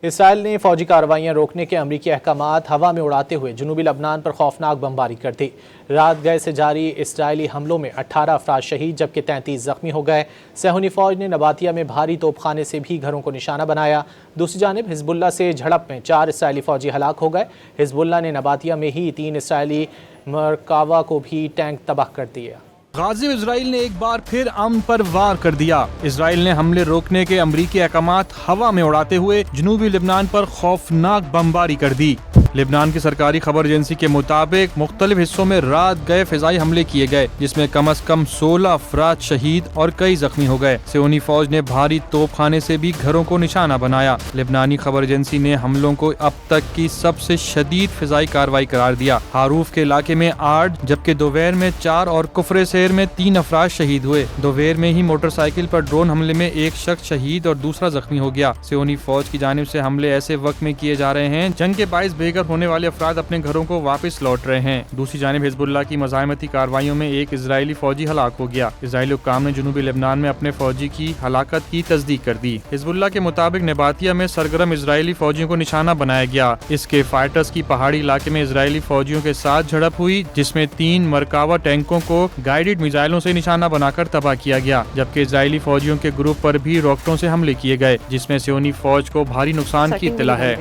اسرائیل نے فوجی کارروائیاں روکنے کے امریکی احکامات ہوا میں اڑاتے ہوئے جنوبی لبنان پر خوفناک بمباری کر دی۔ رات گئے سے جاری اسرائیلی حملوں میں 18 افراد شہید جبکہ 33 زخمی ہو گئے۔ صہیونی فوج نے نباتیہ میں بھاری توپ خانے سے بھی گھروں کو نشانہ بنایا۔ دوسری جانب حزب اللہ سے جھڑپ میں 4 اسرائیلی فوجی ہلاک ہو گئے۔ حزب اللہ نے نباتیہ میں ہی 3 اسرائیلی مرکاوا کو بھی ٹینک تباہ کر دیا۔ غازی اسرائیل نے ایک بار پھر امن پر وار کر دیا۔ اسرائیل نے حملے روکنے کے امریکی احکامات ہوا میں اڑاتے ہوئے جنوبی لبنان پر خوفناک بمباری کر دی۔ لبنان کی سرکاری خبر ایجنسی کے مطابق مختلف حصوں میں رات گئے فضائی حملے کیے گئے جس میں کم از کم 16 افراد شہید اور کئی زخمی ہو گئے۔ صہیونی فوج نے بھاری توپ خانے سے بھی گھروں کو نشانہ بنایا۔ لبنانی خبر ایجنسی نے حملوں کو اب تک کی سب سے شدید فضائی کارروائی قرار دیا۔ ہاروف کے علاقے میں 8 جبکہ دوویر میں 4 اور کفر سیر میں 3 افراد شہید ہوئے۔ دوویر میں ہی موٹر سائیکل پر ڈرون حملے میں ایک شخص شہید اور دوسرا زخمی ہو گیا۔ صہیونی فوج کی جانب سے حملے ایسے وقت میں کیے جا رہے ہیں جنگ کے باعث بے گھر ہونے والے افراد اپنے گھروں کو واپس لوٹ رہے ہیں۔ دوسری جانب حزب اللہ کی مزاحمتی کارروائیوں میں ایک اسرائیلی فوجی ہلاک ہو گیا۔ اسرائیلی حکام نے جنوبی لبنان میں اپنے فوجی کی ہلاکت کی تصدیق کر دی۔ حزب اللہ کے مطابق نباتیہ میں سرگرم اسرائیلی فوجیوں کو نشانہ بنایا گیا۔ اس کے فائٹرز کی پہاڑی علاقے میں اسرائیلی فوجیوں کے ساتھ جھڑپ ہوئی جس میں 3 مرکاوا ٹینکوں کو گائیڈڈ میزائلوں سے نشانہ بنا کر تباہ کیا گیا جبکہ اسرائیلی فوجیوں کے گروپ پر بھی راکٹوں سے حملے کیے گئے جس میں صہیونی فوج کو بھاری نقصان کی اطلاع ہے۔